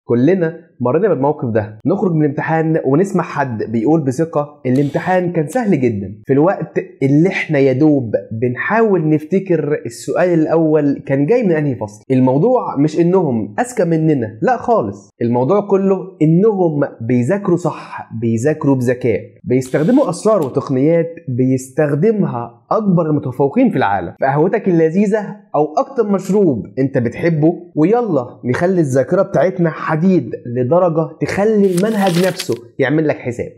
كلنا مرينا بالموقف ده، نخرج من الامتحان ونسمع حد بيقول بثقة الامتحان كان سهل جدا، في الوقت اللي احنا يدوب بنحاول نفتكر السؤال الأول كان جاي من أنهي فصل. الموضوع مش إنهم أذكى مننا، لا خالص، الموضوع كله إنهم بيذاكروا صح، بيذاكروا بذكاء، بيستخدموا أسرار وتقنيات بيستخدمها أكبر المتفوقين في العالم. في قهوتك اللذيذة أو أكتر مشروب أنت بتحبه، ويلا نخلي الذاكرة بتاعتنا حديد لدرجة تخلي المنهج نفسه يعمل لك حساب.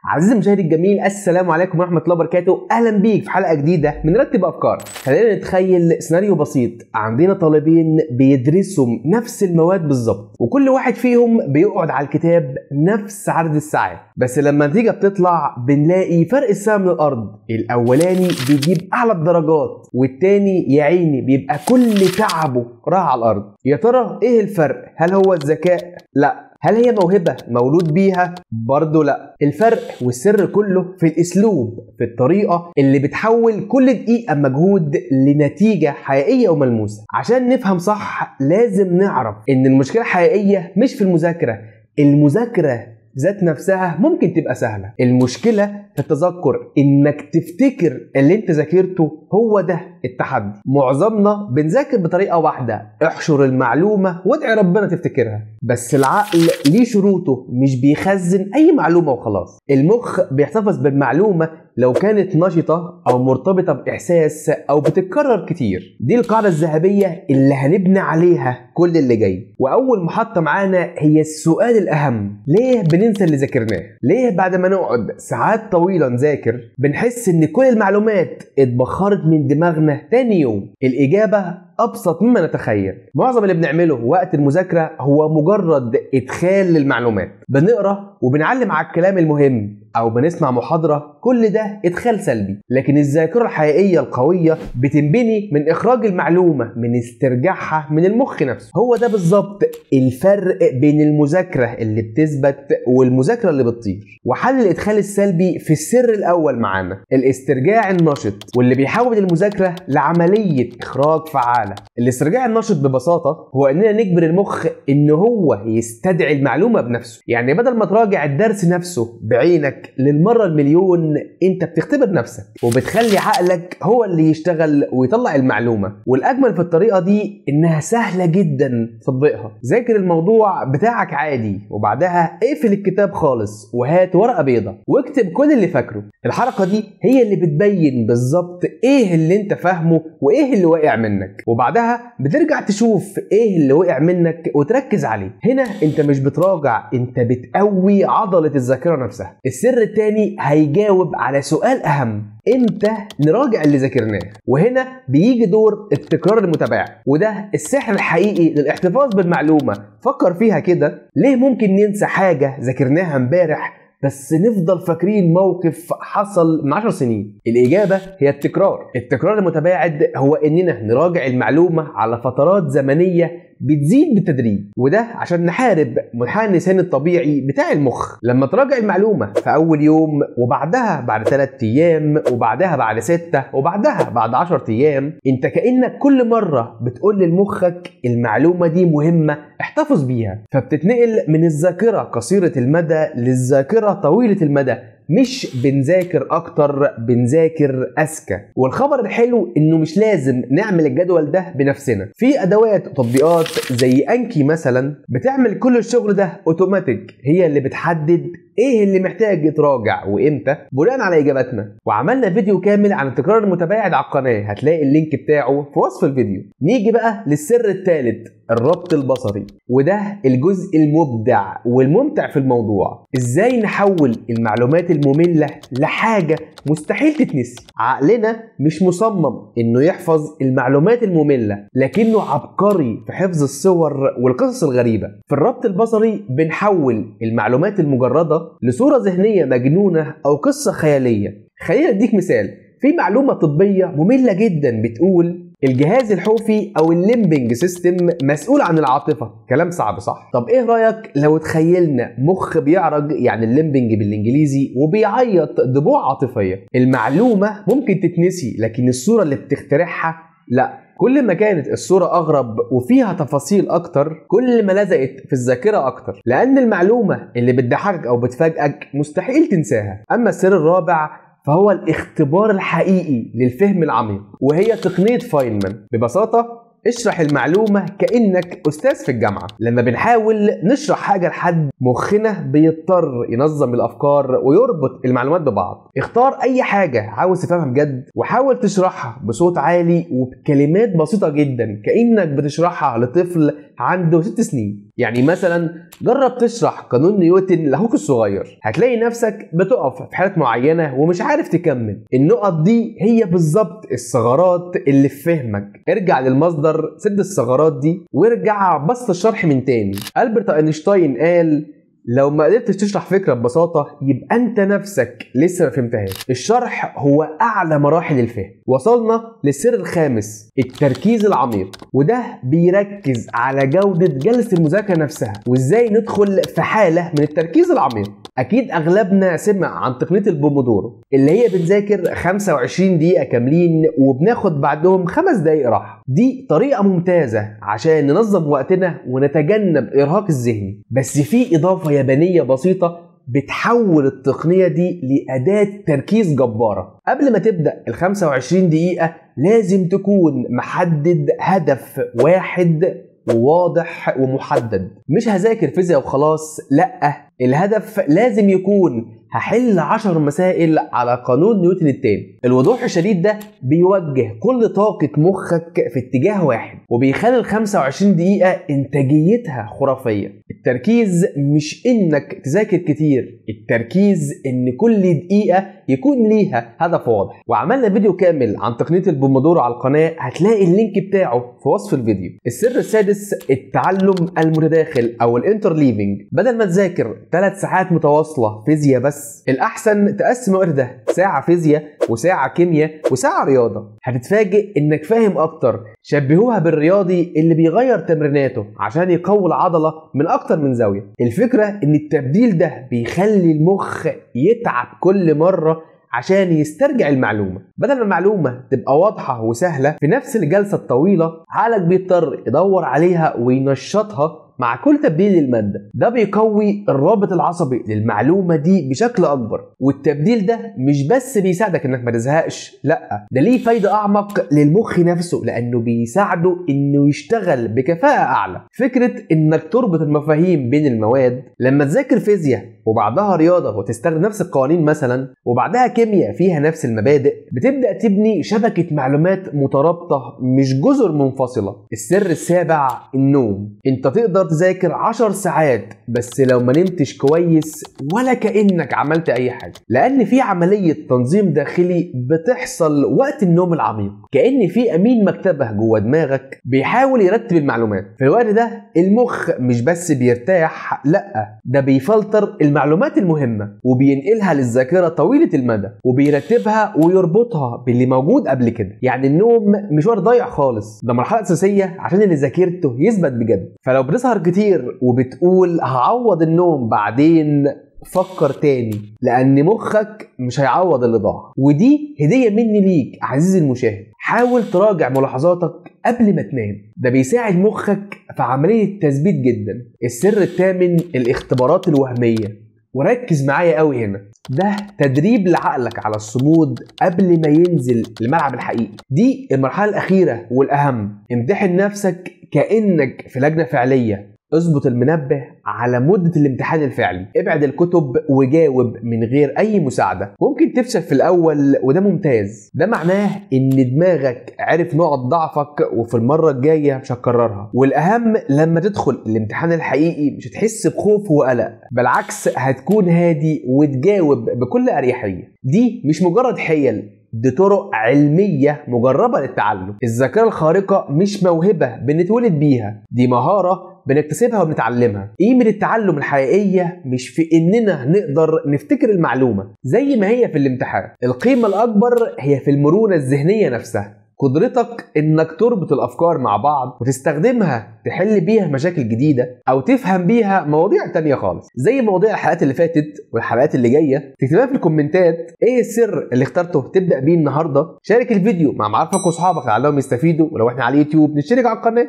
عزيزي المشاهد الجميل، السلام عليكم ورحمة الله وبركاته. أهلا بيك في حلقة جديدة من رتب أفكار. خلينا نتخيل سيناريو بسيط، عندنا طالبين بيدرسوا نفس المواد بالظبط، وكل واحد فيهم بيقعد على الكتاب نفس عدد الساعات، بس لما النتيجة بتطلع بنلاقي فرق السما من الأرض. الأولاني بيجيب أعلى الدرجات، والتاني يا عيني بيبقى كل تعبه راح على الأرض. يا ترى إيه الفرق؟ هل هو الذكاء؟ لا. هل هي موهبة مولود بيها؟ برضه لا. الفرق والسر كله في الاسلوب، في الطريقة اللي بتحول كل دقيقة مجهود لنتيجة حقيقية وملموسة. عشان نفهم صح لازم نعرف ان المشكلة الحقيقية مش في المذاكرة. المذاكرة ذات نفسها ممكن تبقى سهلة، المشكلة في التذكر، انك تفتكر اللي انت ذاكرته، هو ده التحدي. معظمنا بنذاكر بطريقة واحدة، احشر المعلومة وادعي ربنا تفتكرها، بس العقل ليه شروطه، مش بيخزن اي معلومة وخلاص. المخ بيحتفظ بالمعلومة لو كانت نشطة او مرتبطة باحساس او بتتكرر كتير. دي القاعدة الذهبية اللي هنبني عليها كل اللي جاي. واول محطة معانا هي السؤال الاهم: ليه بننسى اللي ذاكرناه؟ ليه بعد ما نقعد ساعات طويلة نذاكر بنحس ان كل المعلومات اتبخرت من دماغنا تاني يوم؟ الإجابة أبسط مما نتخيل. معظم اللي بنعمله وقت المذاكرة هو مجرد إدخال للمعلومات، بنقرأ وبنعلم على الكلام المهم أو بنسمع محاضرة، كل ده إدخال سلبي. لكن الذاكرة الحقيقية القوية بتنبني من إخراج المعلومة، من استرجاعها من المخ نفسه. هو ده بالظبط الفرق بين المذاكرة اللي بتثبت والمذاكرة اللي بتطير. وحل الإدخال السلبي في السر الأول معانا: الاسترجاع النشط، واللي بيحول المذاكرة لعملية إخراج فعالة. الاسترجاع النشط ببساطة هو اننا نجبر المخ ان هو يستدعي المعلومة بنفسه. يعني بدل ما تراجع الدرس نفسه بعينك للمرة المليون، انت بتختبر نفسك وبتخلي عقلك هو اللي يشتغل ويطلع المعلومة. والاجمل في الطريقة دي انها سهلة جدا تطبيقها. ذاكر الموضوع بتاعك عادي، وبعدها اقفل الكتاب خالص وهات ورقة بيضة واكتب كل اللي فاكره. الحركة دي هي اللي بتبين بالظبط ايه اللي انت فاهمه وايه اللي واقع منك، وبعدها بترجع تشوف ايه اللي وقع منك وتركز عليه. هنا انت مش بتراجع، انت بتقوي عضلة الذاكرة نفسها. السر التاني هيجاوب على سؤال اهم: امتى نراجع اللي ذاكرناه؟ وهنا بيجي دور التكرار المتباعد، وده السحر الحقيقي للاحتفاظ بالمعلومة. فكر فيها كده، ليه ممكن ننسى حاجة ذاكرناها امبارح بس نفضل فاكرين موقف حصل من 10 سنين؟ الإجابة هي التكرار. التكرار المتباعد هو إننا نراجع المعلومة على فترات زمنية بتزيد بالتدريج، وده عشان نحارب منحنى النسيان الطبيعي بتاع المخ. لما تراجع المعلومة في أول يوم، وبعدها بعد 3 أيام، وبعدها بعد 6، وبعدها بعد 10 أيام، انت كأنك كل مرة بتقول لمخك المعلومة دي مهمة، احتفظ بيها. فبتتنقل من الذاكرة قصيرة المدى للذاكرة طويلة المدى. مش بنذاكر اكتر، بنذاكر اذكى. والخبر الحلو انه مش لازم نعمل الجدول ده بنفسنا. في ادوات وتطبيقات زي انكي مثلا بتعمل كل الشغل ده اوتوماتيك، هي اللي بتحدد ايه اللي محتاج يتراجع وامتى بناء على اجاباتنا. وعملنا فيديو كامل عن التكرار المتباعد على القناه، هتلاقي اللينك بتاعه في وصف الفيديو. نيجي بقى للسر الثالث: الربط البصري، وده الجزء المبدع والممتع في الموضوع. ازاي نحول المعلومات المملة لحاجة مستحيل تتنسي؟ عقلنا مش مصمم انه يحفظ المعلومات المملة، لكنه عبقري في حفظ الصور والقصص الغريبة. في الربط البصري بنحول المعلومات المجردة لصورة ذهنية مجنونة او قصة خيالية. خلينا اديك مثال: في معلومة طبية مملة جدا بتقول الجهاز الحوفي او الليمبنج سيستم مسؤول عن العاطفه. كلام صعب صح؟ طب ايه رايك لو تخيلنا مخ بيعرج، يعني الليمبنج بالانجليزي، وبيعيط دموع عاطفيه؟ المعلومه ممكن تتنسي لكن الصوره اللي بتخترعها لا. كل ما كانت الصورة أغرب وفيها تفاصيل أكتر كل ما لزقت في الذاكرة أكتر، لأن المعلومة اللي بتضحكك أو بتفاجئك مستحيل تنساها. أما السر الرابع فهو الاختبار الحقيقي للفهم العميق، وهي تقنية فاينمان. ببساطة اشرح المعلومة كأنك أستاذ في الجامعة. لما بنحاول نشرح حاجة لحد مخنا بيضطر ينظم الأفكار ويربط المعلومات ببعض. اختار أي حاجة عاوز تفهمها بجد وحاول تشرحها بصوت عالي وبكلمات بسيطة جدا كأنك بتشرحها لطفل عنده 6 سنين. يعني مثلا جرب تشرح قانون نيوتن لأخوك الصغير، هتلاقي نفسك بتقف في حالات معينة ومش عارف تكمل. النقط دي هي بالظبط الثغرات اللي في فهمك. ارجع للمصدر، سد الثغرات دي وارجع بسط الشرح من تاني. ألبرت أينشتاين قال لو ما قدرتش تشرح فكرة ببساطة يبقى انت نفسك لسه ما فهمتهاش. الشرح هو اعلى مراحل الفهم. وصلنا للسر الخامس، التركيز العميق، وده بيركز على جودة جلسة المذاكرة نفسها وازاي ندخل في حالة من التركيز العميق. اكيد اغلبنا سمع عن تقنية البومودورو اللي هي بنذاكر 25 دقيقة كاملين وبناخد بعدهم 5 دقايق راحة. دي طريقة ممتازة عشان ننظم وقتنا ونتجنب الارهاق الذهني، بس في اضافة يابانية بسيطة بتحول التقنية دي لأداة تركيز جبارة. قبل ما تبدأ ال 25 دقيقة لازم تكون محدد هدف واحد وواضح ومحدد. مش هذاكر فيزياء وخلاص، لأ، الهدف لازم يكون هحل 10 مسائل على قانون نيوتن التاني. الوضوح الشديد ده بيوجه كل طاقة مخك في اتجاه واحد وبيخلي ال 25 دقيقة انتاجيتها خرافية. التركيز مش انك تذاكر كتير، التركيز ان كل دقيقة يكون ليها هدف واضح. وعملنا فيديو كامل عن تقنية البومودورو على القناة، هتلاقي اللينك بتاعه في وصف الفيديو. السر السادس، التعلم المتداخل او الانترليفنج. بدل ما تذاكر 3 ساعات متواصلة فيزياء بس، الأحسن تقسم الوقت ده ساعة فيزياء وساعة كيمياء وساعة رياضة. هتتفاجئ إنك فاهم أكتر. شبهوها بالرياضي اللي بيغير تمريناته عشان يقوي العضلة من أكتر من زاوية. الفكرة إن التبديل ده بيخلي المخ يتعب كل مرة عشان يسترجع المعلومة. بدل ما المعلومة تبقى واضحة وسهلة في نفس الجلسة الطويلة، عقلك بيضطر يدور عليها وينشطها مع كل تبديل للمادة. ده بيقوي الرابط العصبي للمعلومة دي بشكل أكبر. والتبديل ده مش بس بيساعدك إنك ما تزهقش، لأ، ده ليه فايدة أعمق للمخ نفسه، لأنه بيساعده إنه يشتغل بكفاءة أعلى. فكرة إنك تربط المفاهيم بين المواد، لما تذاكر فيزياء وبعدها رياضة وتستخدم نفس القوانين مثلا، وبعدها كيمياء فيها نفس المبادئ، بتبدأ تبني شبكة معلومات مترابطة مش جزر منفصلة. السر السابع، النوم. انت تقدر تذاكر 10 ساعات بس لو ما نمتش كويس ولا كأنك عملت اي حاجة، لان في عملية تنظيم داخلي بتحصل وقت النوم العميق. كأن في امين مكتبة جوه دماغك بيحاول يرتب المعلومات. في الوقت ده المخ مش بس بيرتاح، لا، ده بيفلتر المعلومات المهمة وبينقلها للذاكرة طويلة المدى وبيرتبها ويربطها باللي موجود قبل كده. يعني النوم مش وقت ضايع خالص، ده مرحلة أساسية عشان اللي ذاكرته يثبت بجد. فلو بتسهر كتير وبتقول هعوض النوم بعدين، فكر تاني، لأن مخك مش هيعوض اللي ضاع. ودي هدية مني ليك عزيزي المشاهد. حاول تراجع ملاحظاتك قبل ما تنام، ده بيساعد مخك في عملية التثبيت جدا. السر الثامن، الاختبارات الوهمية. وركز معايا قوي هنا، ده تدريب لعقلك على الصمود قبل ما ينزل الملعب الحقيقي. دي المرحلة الأخيرة والأهم. امتحن نفسك كأنك في لجنة فعلية. اظبط المنبه على مدة الامتحان الفعلي، ابعد الكتب وجاوب من غير اي مساعدة. ممكن تفشل في الاول وده ممتاز، ده معناه ان دماغك عرف نقط ضعفك وفي المرة الجاية مش هتكررها. والاهم لما تدخل الامتحان الحقيقي مش هتحس بخوف وقلق، بالعكس هتكون هادي وتجاوب بكل اريحية. دي مش مجرد حيل، دي طرق علمية مجربة للتعلم. الذاكرة الخارقة مش موهبة بنتولد بيها، دي مهارة بنكتسبها وبنتعلمها. قيمة التعلم الحقيقية مش في اننا نقدر نفتكر المعلومة زي ما هي في الامتحان، القيمة الاكبر هي في المرونة الذهنية نفسها. قدرتك انك تربط الافكار مع بعض وتستخدمها تحل بيها مشاكل جديده او تفهم بيها مواضيع تانية خالص، زي مواضيع الحلقات اللي فاتت والحلقات اللي جايه. تكتبها في الكومنتات ايه السر اللي اخترته تبدا بيه النهارده. شارك الفيديو مع معارفك واصحابك لعلهم يستفيدوا، ولو احنا على اليوتيوب نشترك على القناه.